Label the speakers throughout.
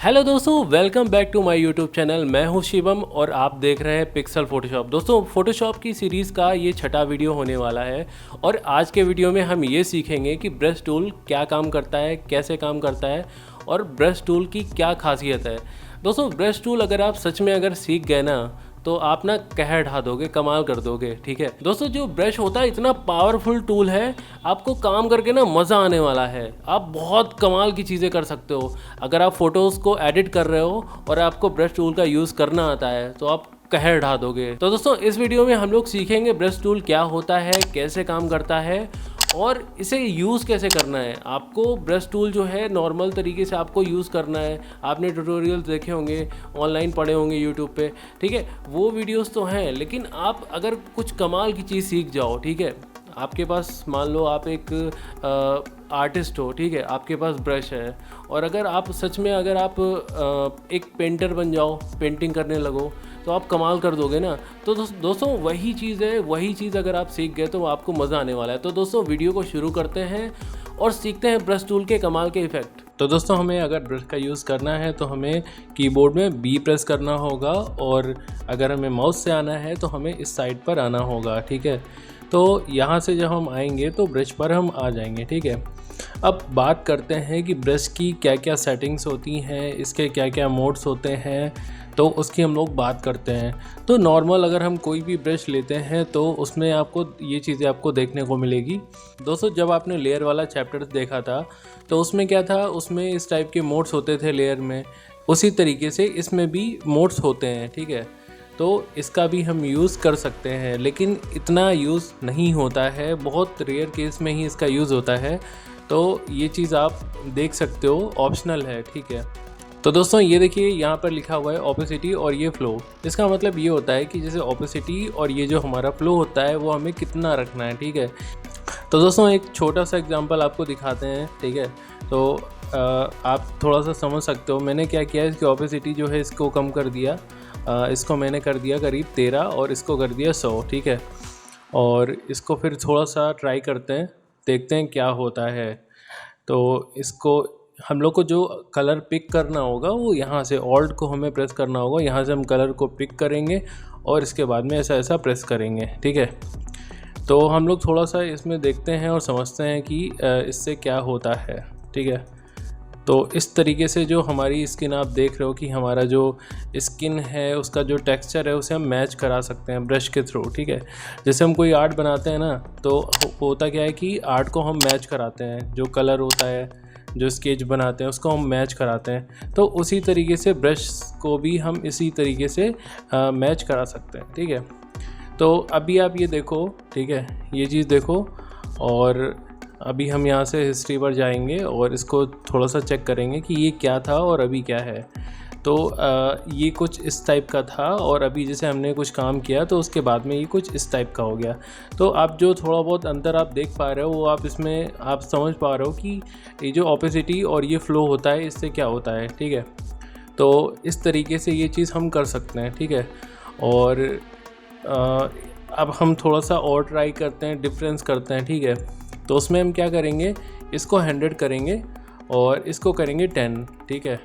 Speaker 1: Hello दोस्तों, welcome back to my YouTube channel. मैं हूं शिवम और आप देख रहे हैं पिक्सल फोटोशॉप। दोस्तों, फोटोशॉप की सीरीज़ का ये छठा वीडियो होने वाला है और आज के वीडियो में हम ये सीखेंगे कि ब्रश टूल क्या काम करता है, कैसे काम करता है और ब्रश टूल की क्या खासियत है। दोस्तों, ब्रश टूल अगर आप सच में अगर सीख गए ना तो आप ना कहर ढा दोगे, कमाल कर दोगे। ठीक है दोस्तों, जो ब्रश होता है इतना पावरफुल टूल है, आपको काम करके ना मज़ा आने वाला है। आप बहुत कमाल की चीज़ें कर सकते हो। अगर आप फोटोज़ को एडिट कर रहे हो और आपको ब्रश टूल का यूज़ करना आता है तो आप कहर ढा दोगे। तो दोस्तों, इस वीडियो में हम लोग सीखेंगे ब्रश टूल क्या होता है, कैसे काम करता है और इसे यूज़ कैसे करना है। आपको ब्रश टूल जो है नॉर्मल तरीके से आपको यूज़ करना है। आपने ट्यूटोरियल्स देखे होंगे, ऑनलाइन पढ़े होंगे यूट्यूब पे, ठीक है, वो वीडियोस तो हैं, लेकिन आप अगर कुछ कमाल की चीज़ सीख जाओ, ठीक है, आपके पास मान लो आप एक आर्टिस्ट हो, ठीक है, आपके पास ब्रश है और अगर आप सच में अगर आप एक पेंटर बन जाओ, पेंटिंग करने लगो तो आप कमाल कर दोगे ना। तो दोस्तों वही चीज़ है, वही चीज़ अगर आप सीख गए तो आपको मज़ा आने वाला है। तो दोस्तों वीडियो को शुरू करते हैं और सीखते हैं ब्रश टूल के कमाल के इफ़ेक्ट। तो दोस्तों, हमें अगर ब्रश का यूज़ करना है तो हमें कीबोर्ड में बी प्रेस करना होगा और अगर हमें माउस से आना है तो हमें इस साइड पर आना होगा, ठीक है। तो यहाँ से जब हम आएंगे तो ब्रश पर हम आ जाएंगे, ठीक है। अब बात करते हैं कि ब्रश की क्या क्या सेटिंग्स होती हैं, इसके क्या क्या मोड्स होते हैं, तो उसकी हम लोग बात करते हैं। तो नॉर्मल अगर हम कोई भी ब्रश लेते हैं तो उसमें आपको ये चीज़ें आपको देखने को मिलेगी। दोस्तों, जब आपने लेयर वाला चैप्टर देखा था तो उसमें क्या था, उसमें इस टाइप के मोड्स होते थे लेयर में, उसी तरीके से इसमें भी मोड्स होते हैं, ठीक है। तो इसका भी हम यूज़ कर सकते हैं, लेकिन इतना यूज़ नहीं होता है, बहुत रेयर केस में ही इसका यूज़ होता है। तो ये चीज़ आप देख सकते हो, ऑप्शनल है, ठीक है। तो दोस्तों ये देखिए, यहाँ पर लिखा हुआ है ओपेसिटी और ये फ़्लो। इसका मतलब ये होता है कि जैसे ओपेसिटी और ये जो हमारा फ़्लो होता है वो हमें कितना रखना है, ठीक है। तो दोस्तों एक छोटा सा एग्जांपल आपको दिखाते हैं, ठीक है। तो आप थोड़ा सा समझ सकते हो मैंने क्या किया। इसकी ओपेसिटी जो है इसको कम कर दिया, इसको मैंने कर दिया करीब 13 और इसको कर दिया 100, ठीक है। और इसको फिर थोड़ा सा ट्राई करते हैं, देखते हैं क्या होता है। तो इसको हम लोग को जो कलर पिक करना होगा वो यहाँ से ऑल्ट को हमें प्रेस करना होगा। यहाँ से हम कलर को पिक करेंगे और इसके बाद में ऐसा ऐसा प्रेस करेंगे, ठीक है। तो हम लोग थोड़ा सा इसमें देखते हैं और समझते हैं कि इससे क्या होता है, ठीक है। तो इस तरीके से जो हमारी स्किन आप देख रहे हो कि हमारा जो स्किन है उसका जो टेक्सचर है उसे हम मैच करा सकते हैं ब्रश के थ्रू, ठीक है। जैसे हम कोई आर्ट बनाते हैं ना, तो होता क्या है कि आर्ट को हम मैच कराते हैं, जो कलर होता है, जो स्केच बनाते हैं उसको हम मैच कराते हैं। तो उसी तरीके से ब्रश को भी हम इसी तरीके से मैच करा सकते हैं, ठीक है। तो अभी आप ये देखो, ठीक है, ये चीज़ देखो। और अभी हम यहाँ से हिस्ट्री पर जाएंगे और इसको थोड़ा सा चेक करेंगे कि ये क्या था और अभी क्या है। तो ये कुछ इस टाइप का था और अभी जैसे हमने कुछ काम किया तो उसके बाद में ये कुछ इस टाइप का हो गया। तो आप जो थोड़ा बहुत अंतर आप देख पा रहे हो वो आप इसमें आप समझ पा रहे हो कि ये जो ओपेसिटी और ये फ़्लो होता है इससे क्या होता है, ठीक है। तो इस तरीके से ये चीज़ हम कर सकते हैं, ठीक है। और अब हम थोड़ा सा और ट्राई करते हैं, डिफरेंस करते हैं, ठीक है। तो उसमें हम क्या करेंगे, इसको 100 करेंगे और इसको करेंगे 10, ठीक है।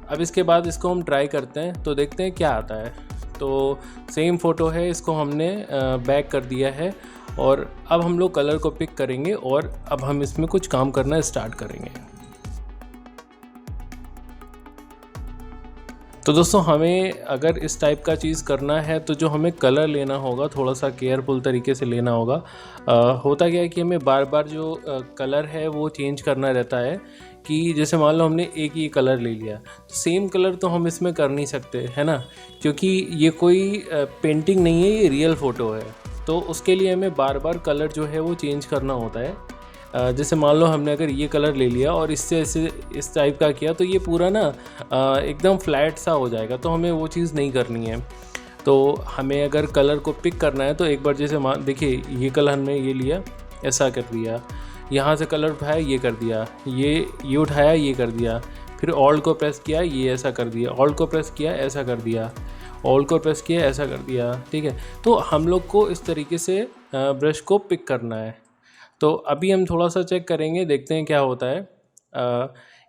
Speaker 1: अब इसके बाद इसको हम ट्राई करते हैं तो देखते हैं क्या आता है। तो सेम फ़ोटो है, इसको हमने बैक कर दिया है और अब हम लोग कलर को पिक करेंगे और अब हम इसमें कुछ काम करना स्टार्ट करेंगे। तो दोस्तों, हमें अगर इस टाइप का चीज़ करना है तो जो हमें कलर लेना होगा थोड़ा सा केयरफुल तरीके से लेना होगा। होता क्या है कि हमें बार बार जो कलर है वो चेंज करना रहता है। कि जैसे मान लो हमने एक ही कलर ले लिया तो सेम कलर तो हम इसमें कर नहीं सकते, है ना, क्योंकि ये कोई पेंटिंग नहीं है, ये रियल फ़ोटो है। तो उसके लिए हमें बार बार कलर जो है वो चेंज करना होता है। जैसे मान लो हमने अगर ये कलर ले लिया और इससे ऐसे इस टाइप का किया तो ये पूरा ना एकदम फ्लैट सा हो जाएगा, तो हमें वो चीज़ नहीं करनी है। तो हमें अगर कलर को पिक करना है तो एक बार जैसे मान देखिए, ये कलर हमने ये लिया, ऐसा कर दिया, यहाँ से कलर उठाया ये कर दिया, ये उठाया ये कर दिया, फिर ऑल्ट को प्रेस किया ये ऐसा कर दिया, ऑल्ट को प्रेस किया ऐसा कर दिया, ऑल्ट को प्रेस किया ऐसा कर दिया, ठीक है। तो हम लोग को इस तरीके से ब्रश को पिक करना है। तो अभी हम थोड़ा सा चेक करेंगे, देखते हैं क्या होता है।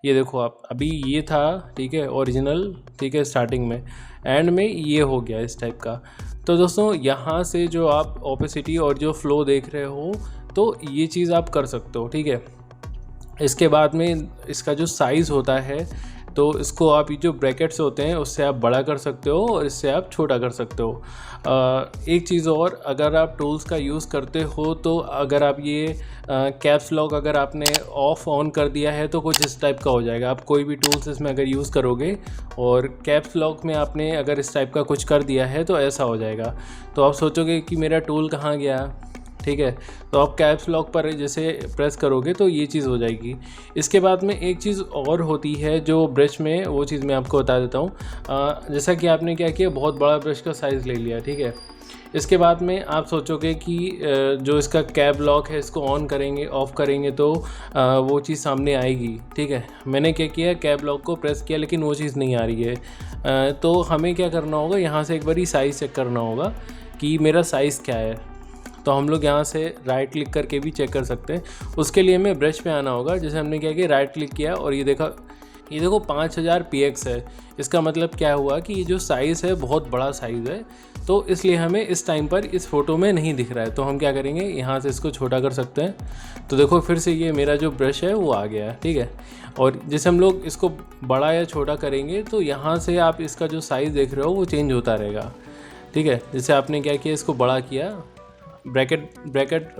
Speaker 1: ये देखो आप, अभी ये था ठीक है ओरिजिनल, ठीक है स्टार्टिंग में, एंड में ये हो गया इस टाइप का। तो दोस्तों यहाँ से जो आप ओपेसिटी और जो फ्लो देख रहे हो, तो ये चीज़ आप कर सकते हो, ठीक है। इसके बाद में इसका जो साइज़ होता है, तो इसको आप ये जो ब्रैकेट्स होते हैं उससे आप बड़ा कर सकते हो और इससे आप छोटा कर सकते हो। एक चीज़ और, अगर आप टूल्स का यूज़ करते हो तो अगर आप ये कैप्स लॉक अगर आपने ऑफ ऑन कर दिया है तो कुछ इस टाइप का हो जाएगा। आप कोई भी टूल्स इसमें अगर यूज़ करोगे और कैप्स लॉक में आपने अगर इस टाइप का कुछ कर दिया है तो ऐसा हो जाएगा। तो आप सोचोगे कि मेरा टूल कहाँ गया, ठीक है। तो आप कैप्स लॉक पर जैसे प्रेस करोगे तो ये चीज़ हो जाएगी। इसके बाद में एक चीज़ और होती है जो ब्रश में, वो चीज़ मैं आपको बता देता हूँ। जैसा कि आपने क्या किया, बहुत बड़ा ब्रश का साइज़ ले लिया, ठीक है। इसके बाद में आप सोचोगे कि जो इसका कैप लॉक है इसको ऑन करेंगे ऑफ़ करेंगे तो वो चीज़ सामने आएगी, ठीक है। मैंने क्या किया, कैप लॉक को प्रेस किया लेकिन वो चीज़ नहीं आ रही है। तो हमें क्या करना होगा, यहाँ से एक बार साइज़ चेक करना होगा कि मेरा साइज़ क्या है। तो हम लोग यहाँ से राइट क्लिक करके भी चेक कर सकते हैं। उसके लिए हमें ब्रश पे आना होगा। जैसे हमने क्या किया, राइट क्लिक किया और ये देखो 5000 px है। इसका मतलब क्या हुआ कि ये जो साइज़ है बहुत बड़ा साइज़ है, तो इसलिए हमें इस टाइम पर इस फ़ोटो में नहीं दिख रहा है। तो हम क्या करेंगे, यहाँ से इसको छोटा कर सकते हैं। तो देखो फिर से ये मेरा जो ब्रश है वो आ गया है, ठीक है। और जैसे हम लोग इसको बड़ा या छोटा करेंगे तो यहाँ से आप इसका जो साइज़ देख रहे हो वो चेंज होता रहेगा, ठीक है। जैसे आपने क्या किया, इसको बड़ा किया, ब्रैकेट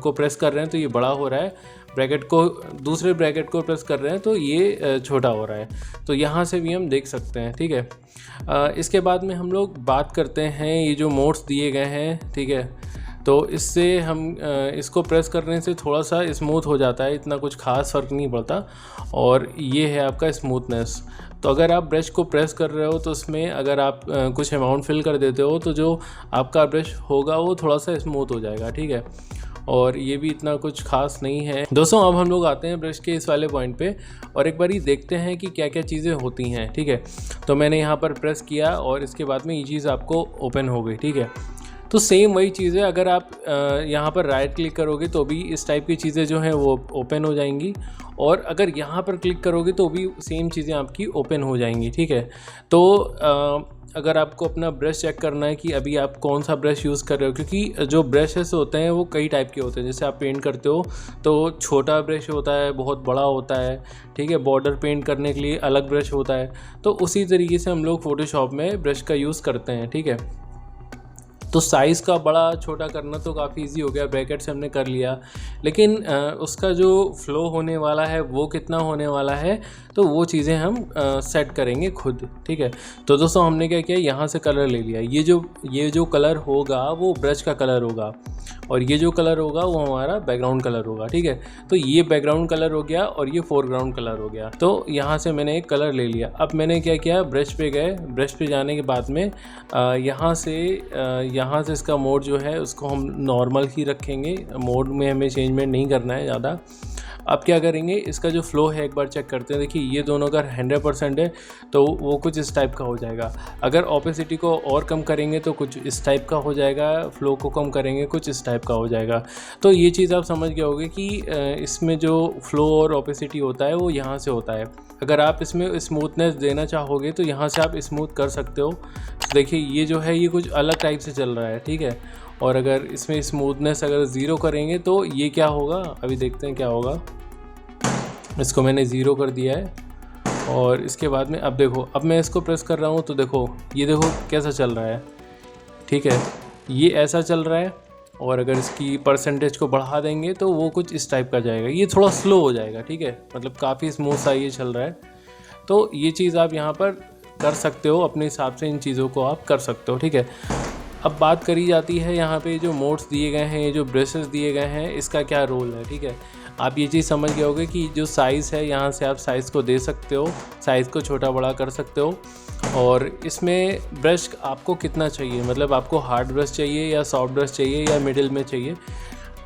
Speaker 1: को प्रेस कर रहे हैं तो ये बड़ा हो रहा है, ब्रैकेट को दूसरे ब्रैकेट को प्रेस कर रहे हैं तो ये छोटा हो रहा है। तो यहाँ से भी हम देख सकते हैं, ठीक है। इसके बाद में हम लोग बात करते हैं, ये जो मोड्स दिए गए हैं, ठीक है। तो इससे हम इसको प्रेस करने से थोड़ा सा स्मूथ हो जाता है, इतना कुछ खास फ़र्क नहीं पड़ता। और ये है आपका स्मूथनेस। तो अगर आप ब्रश को प्रेस कर रहे हो तो उसमें अगर आप कुछ अमाउंट फिल कर देते हो तो जो आपका ब्रश होगा वो थोड़ा सा स्मूथ हो जाएगा, ठीक है। और ये भी इतना कुछ खास नहीं है। दोस्तों अब हम लोग आते हैं ब्रश के इस वाले पॉइंट पे और एक बारी देखते हैं कि क्या क्या चीज़ें होती हैं, ठीक है। तो मैंने यहाँ पर प्रेस किया और इसके बाद में ये चीज़ आपको ओपन हो गई, ठीक है। तो सेम वही चीज़ है, अगर आप यहाँ पर राइट क्लिक करोगे तो भी इस टाइप की चीज़ें जो हैं वो ओपन हो जाएंगी, और अगर यहाँ पर क्लिक करोगे तो भी सेम चीज़ें आपकी ओपन हो जाएंगी, ठीक है। तो अगर आपको अपना ब्रश चेक करना है कि अभी आप कौन सा ब्रश यूज़ कर रहे हो, क्योंकि जो ब्रशेस होते हैं वो कई टाइप के होते हैं। जैसे आप पेंट करते हो तो छोटा ब्रश होता है, बहुत बड़ा होता है, ठीक है। बॉर्डर पेंट करने के लिए अलग ब्रश होता है। तो उसी तरीके से हम लोग फ़ोटोशॉप में ब्रश का यूज़ करते हैं, ठीक है। तो साइज़ का बड़ा छोटा करना तो काफ़ी इजी हो गया, ब्रैकेट से हमने कर लिया, लेकिन उसका जो फ्लो होने वाला है वो कितना होने वाला है, तो वो चीज़ें हम सेट करेंगे खुद, ठीक है। तो दोस्तों हमने क्या किया, यहाँ से कलर ले लिया। ये जो कलर होगा वो ब्रश का कलर होगा और ये जो कलर होगा वो हमारा बैकग्राउंड कलर होगा, ठीक है। तो ये बैकग्राउंड कलर हो गया और ये फोरग्राउंड कलर हो गया। तो यहाँ से मैंने एक कलर ले लिया। अब मैंने क्या किया, ब्रश पे गए, ब्रश पे जाने के बाद में यहाँ से इसका मोड जो है उसको हम नॉर्मल ही रखेंगे। मोड में हमें चेंजमेंट नहीं करना है ज़्यादा। अब क्या करेंगे, इसका जो फ़्लो है एक बार चेक करते हैं। देखिए ये दोनों अगर 100% है तो वो कुछ इस टाइप का हो जाएगा। अगर ओपेसिटी को और कम करेंगे तो कुछ इस टाइप का हो जाएगा, फ़्लो को कम करेंगे कुछ इस टाइप का हो जाएगा। तो ये चीज़ आप समझ गए होंगे कि इसमें जो फ़्लो और ओपेसिटी होता है वो यहाँ से होता है। अगर आप इसमें स्मूथनेस देना चाहोगे तो यहाँ से आप स्मूथ कर सकते हो। तो देखिए ये जो है ये कुछ अलग टाइप से चल रहा है, ठीक है। और अगर इसमें स्मूथनेस अगर 0 करेंगे तो ये क्या होगा, अभी देखते हैं क्या होगा। इसको मैंने 0 कर दिया है और इसके बाद में अब देखो, अब मैं इसको प्रेस कर रहा हूँ तो देखो ये देखो कैसा चल रहा है, ठीक है। ये ऐसा चल रहा है और अगर इसकी परसेंटेज को बढ़ा देंगे तो वो कुछ इस टाइप का जाएगा। ये थोड़ा स्लो हो जाएगा, ठीक है। मतलब काफ़ी स्मूथ सा ये चल रहा है। तो ये चीज़ आप यहाँ पर कर सकते हो, अपने हिसाब से इन चीज़ों को आप कर सकते हो, ठीक है। अब बात करी जाती है यहाँ पे जो मोड्स दिए गए हैं, ये जो ब्रशेस दिए गए हैं, इसका क्या रोल है, ठीक है। आप ये चीज़ समझ गए होगे कि जो साइज़ है यहाँ से आप साइज़ को दे सकते हो, साइज़ को छोटा बड़ा कर सकते हो। और इसमें ब्रश आपको कितना चाहिए, मतलब आपको हार्ड ब्रश चाहिए या सॉफ्ट ब्रश चाहिए या मिडिल में चाहिए।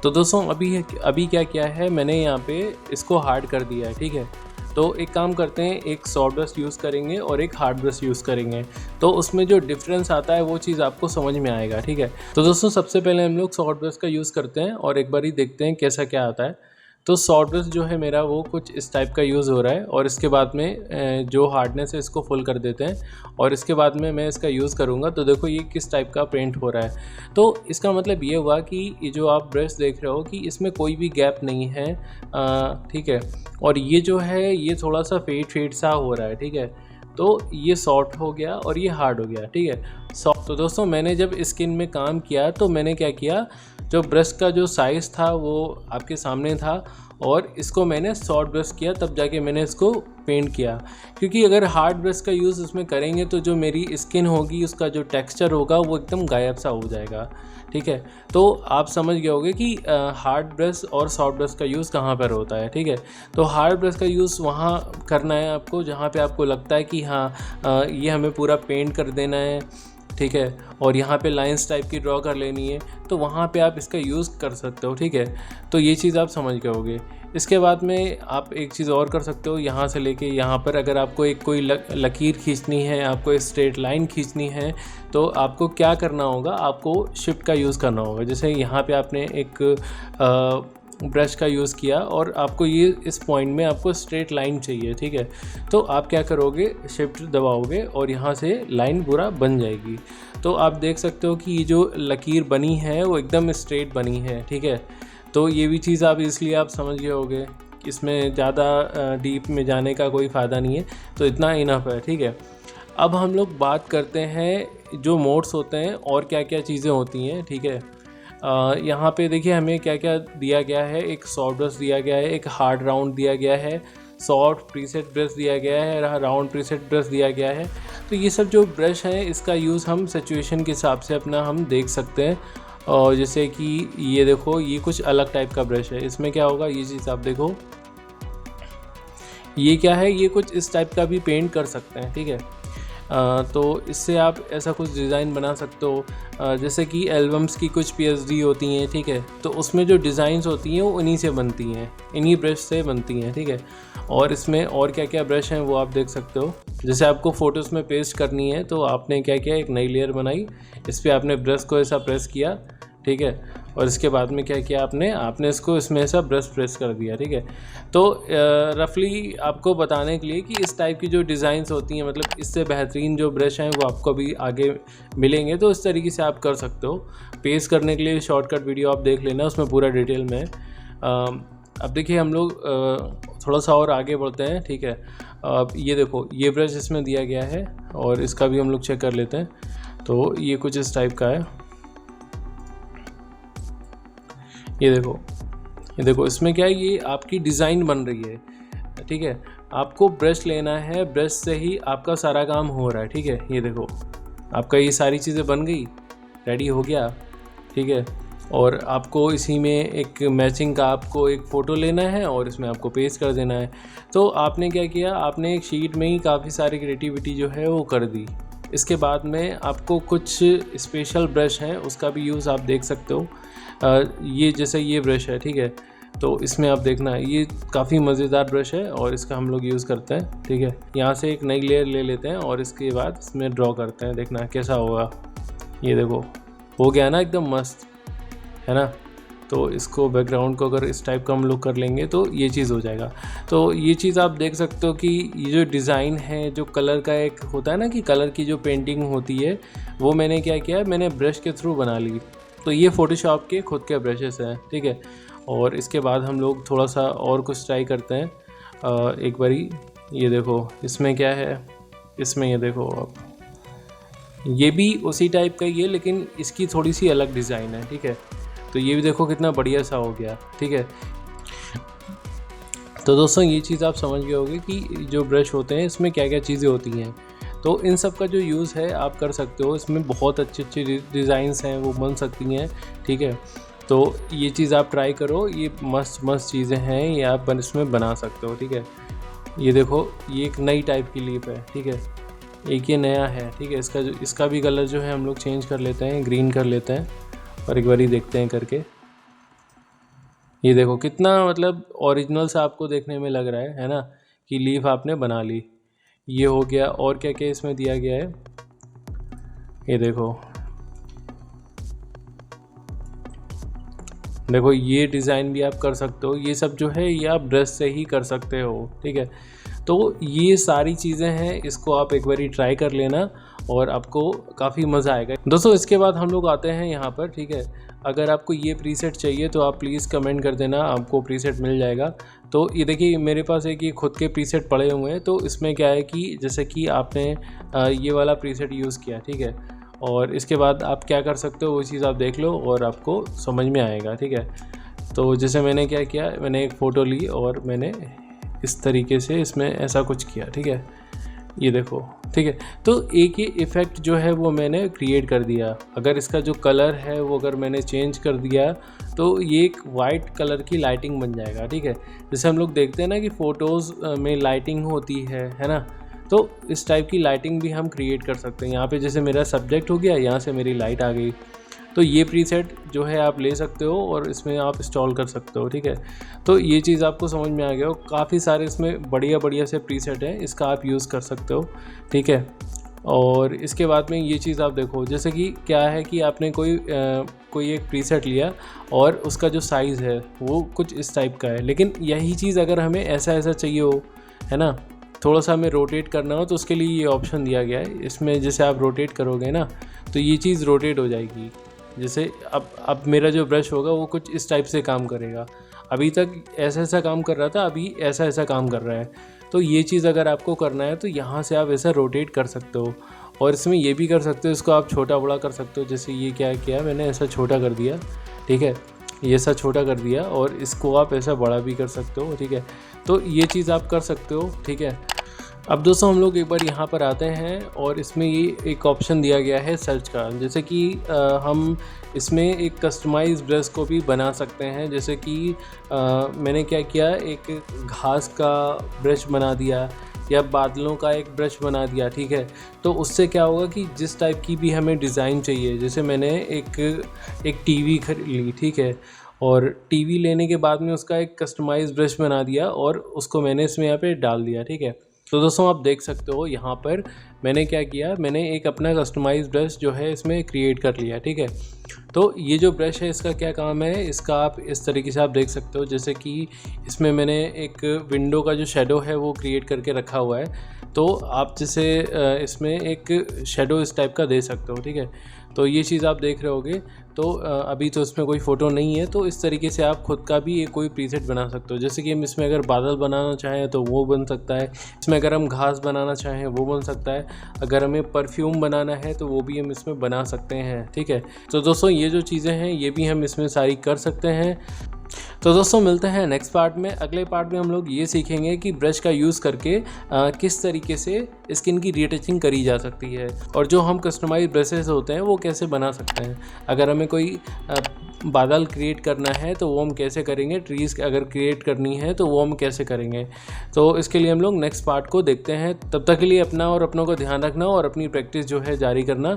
Speaker 1: तो दोस्तों अभी क्या किया है, मैंने यहाँ पे इसको हार्ड कर दिया है, ठीक है। तो एक काम करते हैं, एक सॉफ्ट ब्रश यूज़ करेंगे और एक हार्ड ब्रश यूज़ करेंगे, तो उसमें जो डिफरेंस आता है वो चीज़ आपको समझ में आएगा, ठीक है। तो दोस्तों सबसे पहले हम लोग सॉफ्ट ब्रश का यूज़ करते हैं और एक बार ही देखते हैं कैसा क्या आता है। तो सॉफ्ट ब्रश जो है मेरा वो कुछ इस टाइप का यूज़ हो रहा है, और इसके बाद में जो हार्डनेस है इसको फुल कर देते हैं और इसके बाद में मैं इसका यूज़ करूँगा। तो देखो ये किस टाइप का पेंट हो रहा है। तो इसका मतलब ये हुआ कि ये जो आप ब्रश देख रहे हो कि इसमें कोई भी गैप नहीं है, ठीक है। और ये जो है ये थोड़ा सा फेड सा हो रहा है, ठीक है। तो ये सॉफ्ट हो गया और ये हार्ड हो गया, ठीक है। सॉफ्ट तो दोस्तों मैंने जब स्किन में काम किया तो मैंने क्या किया, जो ब्रश का जो साइज़ था वो आपके सामने था और इसको मैंने सॉफ्ट ब्रश किया, तब जाके मैंने इसको पेंट किया। क्योंकि अगर हार्ड ब्रश का यूज़ उसमें करेंगे तो जो मेरी स्किन होगी उसका जो टेक्सचर होगा वो एकदम गायब सा हो जाएगा, ठीक है। तो आप समझ गए होंगे कि हार्ड ब्रश और सॉफ्ट ब्रश का यूज़ कहाँ पर होता है, ठीक है। तो हार्ड ब्रश का यूज़ वहाँ करना है आपको जहाँ पे आपको लगता है कि हाँ ये हमें पूरा पेंट कर देना है, ठीक है, और यहाँ पे लाइंस टाइप की ड्रॉ कर लेनी है, तो वहाँ पे आप इसका यूज़ कर सकते हो, ठीक है। तो ये चीज़ आप समझ गए होगे। इसके बाद में आप एक चीज़ और कर सकते हो, यहाँ से लेके यहाँ पर अगर आपको एक कोई लकीर खींचनी है, आपको एक स्ट्रेट लाइन खींचनी है, तो आपको क्या करना होगा, आपको शिफ्ट का यूज़ करना होगा। जैसे यहाँ पे आपने एक ब्रश का यूज़ किया और आपको ये इस पॉइंट में आपको स्ट्रेट लाइन चाहिए, ठीक है। तो आप क्या करोगे, शिफ्ट दबाओगे और यहाँ से लाइन पूरा बन जाएगी। तो आप देख सकते हो कि ये जो लकीर बनी है वो एकदम स्ट्रेट बनी है, ठीक है। तो ये भी चीज़ आप इसलिए आप समझ गए होगे, इसमें ज़्यादा डीप में जाने का कोई फ़ायदा नहीं है, तो इतना इनफ है, ठीक है। अब हम लोग बात करते हैं जो मोड्स होते हैं और क्या क्या चीज़ें होती हैं, ठीक है। यहाँ पे देखिए हमें क्या क्या दिया गया है, एक सॉफ्ट ब्रश दिया गया है, एक हार्ड राउंड दिया गया है, सॉफ्ट प्रीसेट ब्रश दिया गया है, राउंड प्रीसेट ब्रश दिया गया है। तो ये सब जो ब्रश हैं इसका यूज़ हम सिचुएशन के हिसाब से अपना हम देख सकते हैं। और जैसे कि ये देखो ये कुछ अलग टाइप का ब्रश है, इसमें क्या होगा ये चीज़ आप देखो, ये क्या है, ये कुछ इस टाइप का भी पेंट कर सकते हैं, ठीक है। तो इससे आप ऐसा कुछ डिज़ाइन बना सकते हो। जैसे कि एल्बम्स की कुछ पीएचडी होती हैं, ठीक है, तो उसमें जो डिज़ाइंस होती हैं वो इन्हीं से बनती हैं, इन्हीं ब्रश से बनती हैं, ठीक है। और इसमें और क्या क्या ब्रश हैं वो आप देख सकते हो। जैसे आपको फ़ोटोज़ में पेस्ट करनी है तो आपने क्या किया, एक नई लेयर बनाई, इस पर आपने ब्रश को ऐसा प्रेस किया, ठीक है, और इसके बाद में क्या किया आपने इसको इसमें ऐसा ब्रश प्रेस कर दिया, ठीक है। तो रफली आपको बताने के लिए कि इस टाइप की जो डिज़ाइंस होती हैं, मतलब इससे बेहतरीन जो ब्रश हैं वो आपको अभी आगे मिलेंगे, तो इस तरीके से आप कर सकते हो। पेस्ट करने के लिए शॉर्टकट वीडियो आप देख लेना, उसमें पूरा डिटेल में। अब देखिए हम लोग थोड़ा सा और आगे बढ़ते हैं, ठीक है। अब ये देखो ये ब्रश इसमें दिया गया है और इसका भी हम लोग चेक कर लेते हैं। तो ये कुछ इस टाइप का है, ये देखो इसमें क्या है, ये आपकी डिज़ाइन बन रही है, ठीक है। आपको ब्रश लेना है, ब्रश से ही आपका सारा काम हो रहा है, ठीक है। ये देखो आपका ये सारी चीज़ें बन गई, रेडी हो गया, ठीक है। और आपको इसी में एक मैचिंग का आपको एक फ़ोटो लेना है और इसमें आपको पेस्ट कर देना है। तो आपने क्या किया, आपने एक शीट में ही काफ़ी सारी क्रिएटिविटी जो है वो कर दी। इसके बाद में आपको कुछ स्पेशल ब्रश हैं उसका भी यूज़ आप देख सकते हो। ये जैसे ये ब्रश है, ठीक है, तो इसमें आप देखना है ये काफ़ी मज़ेदार ब्रश है और इसका हम लोग यूज़ करते हैं, ठीक है। यहाँ से एक नई लेयर ले लेते हैं और इसके बाद इसमें ड्रॉ करते हैं, देखना कैसा होगा। ये देखो हो गया ना एकदम मस्त, है ना। तो इसको बैकग्राउंड को अगर इस टाइप का हम लोग कर लेंगे तो ये चीज़ हो जाएगा। तो ये चीज़ आप देख सकते हो कि ये जो डिज़ाइन है, जो कलर का एक होता है ना कि कलर की जो पेंटिंग होती है, वो मैंने क्या किया, मैंने ब्रश के थ्रू बना ली। तो ये फ़ोटोशॉप के खुद के ब्रशेस हैं, ठीक है। और इसके बाद हम लोग थोड़ा सा और कुछ ट्राई करते हैं। एक बारी ये देखो इसमें क्या है, इसमें ये देखो आप, ये भी उसी टाइप का ही है लेकिन इसकी थोड़ी सी अलग डिज़ाइन है, ठीक है। तो ये भी देखो कितना बढ़िया सा हो गया, ठीक है। तो दोस्तों ये चीज़ आप समझ गए होंगे कि जो ब्रश होते हैं इसमें क्या क्या चीज़ें होती हैं। तो इन सब का जो यूज़ है आप कर सकते हो, इसमें बहुत अच्छी अच्छी डिज़ाइंस हैं वो बन सकती हैं, ठीक है। तो ये चीज़ आप ट्राई करो, ये मस्त मस्त चीज़ें हैं, ये आप इसमें बना सकते हो, ठीक है। ये देखो ये एक नई टाइप की लीफ है, ठीक है, एक ये नया है, ठीक है। इसका भी कलर जो है हम लोग चेंज कर लेते हैं, ग्रीन कर लेते हैं और एक बारी देखते हैं करके। ये देखो कितना मतलब ओरिजिनल सा आपको देखने में लग रहा है ना, कि लीफ आपने बना ली। ये हो गया, और क्या क्या इसमें दिया गया है, ये देखो देखो ये डिज़ाइन भी आप कर सकते हो, ये सब जो है ये आप ब्रश से ही कर सकते हो, ठीक है। तो ये सारी चीज़ें हैं, इसको आप एक बारी ट्राई कर लेना और आपको काफ़ी मज़ा आएगा। दोस्तों इसके बाद हम लोग आते हैं यहाँ पर, ठीक है। अगर आपको ये प्रीसेट चाहिए तो आप प्लीज़ कमेंट कर देना, आपको प्रीसेट मिल जाएगा। तो ये देखिए मेरे पास एक ये खुद के प्रीसेट पड़े हुए हैं। तो इसमें क्या है कि जैसे कि आपने ये वाला प्रीसेट यूज़ किया, ठीक है, और इसके बाद आप क्या कर सकते हो वो चीज़ आप देख लो और आपको समझ में आएगा, ठीक है। तो जैसे मैंने क्या किया, मैंने एक फ़ोटो ली और मैंने इस तरीके से इसमें ऐसा कुछ किया, ठीक है, ये देखो, ठीक है। तो एक ये इफ़ेक्ट जो है वो मैंने क्रिएट कर दिया। अगर इसका जो कलर है वो अगर मैंने चेंज कर दिया तो ये एक वाइट कलर की लाइटिंग बन जाएगा, ठीक है। जैसे हम लोग देखते हैं ना कि फ़ोटोज़ में लाइटिंग होती है ना। तो इस टाइप की लाइटिंग भी हम क्रिएट कर सकते हैं। यहाँ पे जैसे मेरा सब्जेक्ट हो गया, यहाँ से मेरी लाइट आ गई। तो ये प्रीसेट जो है आप ले सकते हो और इसमें आप इंस्टॉल कर सकते हो, ठीक है। तो ये चीज़ आपको समझ में आ गया हो। काफ़ी सारे इसमें बढ़िया से प्रीसेट हैं, इसका आप यूज़ कर सकते हो, ठीक है। और इसके बाद में ये चीज़ आप देखो, जैसे कि क्या है कि आपने कोई एक प्रीसेट लिया और उसका जो साइज़ है वो कुछ इस टाइप का है, लेकिन यही चीज़ अगर हमें ऐसा चाहिए हो, है ना, थोड़ा सा हमें रोटेट करना हो तो उसके लिए ये ऑप्शन दिया गया है। इसमें जैसे आप रोटेट करोगे ना तो ये चीज़ रोटेट हो जाएगी। जैसे अब मेरा जो ब्रश होगा वो कुछ इस टाइप से काम करेगा। अभी तक ऐसा काम कर रहा था, अभी ऐसा काम कर रहा है। तो ये चीज़ अगर आपको करना है तो यहाँ से आप ऐसा रोटेट कर सकते हो और इसमें ये भी कर सकते हो, इसको आप छोटा बड़ा कर सकते हो। जैसे ये क्या किया मैंने, ऐसा छोटा कर दिया, ठीक है, ये ऐसा छोटा कर दिया और इसको आप ऐसा बड़ा भी कर सकते हो, ठीक है। तो ये चीज़ आप कर सकते हो, ठीक है। अब दोस्तों हम लोग एक बार यहाँ पर आते हैं और इसमें ये एक ऑप्शन दिया गया है सर्च का। जैसे कि हम इसमें एक कस्टमाइज ब्रश को भी बना सकते हैं। जैसे कि मैंने क्या किया, एक घास का ब्रश बना दिया या बादलों का एक ब्रश बना दिया, ठीक है। तो उससे क्या होगा कि जिस टाइप की भी हमें डिज़ाइन चाहिए, जैसे मैंने एक टीवी खरीद ली, ठीक है, और टीवी लेने के बाद में उसका एक कस्टमाइज ब्रश बना दिया और उसको मैंने इसमें यहाँ पे डाल दिया, ठीक है। तो दोस्तों आप देख सकते हो यहाँ पर मैंने क्या किया, मैंने एक अपना कस्टमाइज ब्रश जो है इसमें क्रिएट कर लिया, ठीक है। तो ये जो ब्रश है इसका क्या काम है, इसका आप इस तरीके से आप देख सकते हो। जैसे कि इसमें मैंने एक विंडो का जो शेडो है वो क्रिएट करके रखा हुआ है। तो आप जैसे इसमें एक शेडो इस टाइप का दे सकते हो, ठीक है। तो ये चीज़ आप देख रहे होगे। तो अभी तो इसमें कोई फ़ोटो नहीं है, तो इस तरीके से आप खुद का भी एक कोई प्रीसेट बना सकते हो। जैसे कि हम इसमें अगर बादल बनाना चाहें तो वो बन सकता है, इसमें अगर हम घास बनाना चाहें वो बन सकता है, अगर हमें परफ्यूम बनाना है तो वो भी हम इसमें बना सकते हैं, ठीक है। तो दोस्तों ये जो चीज़ें हैं ये भी हम इसमें सारी कर सकते हैं। तो दोस्तों मिलते हैं नेक्स्ट पार्ट में। अगले पार्ट में हम लोग ये सीखेंगे कि ब्रश का यूज़ करके किस तरीके से स्किन की रीटचिंग करी जा सकती है और जो हम कस्टमाइज ब्रशेस होते हैं वो कैसे बना सकते हैं। अगर हमें कोई बादल क्रिएट करना है तो वो हम कैसे करेंगे, ट्रीज़ अगर क्रिएट करनी है तो वो हम कैसे करेंगे। तो इसके लिए हम लोग नेक्स्ट पार्ट को देखते हैं। तब तक के लिए अपना और अपनों को ध्यान रखना और अपनी प्रैक्टिस जो है जारी करना।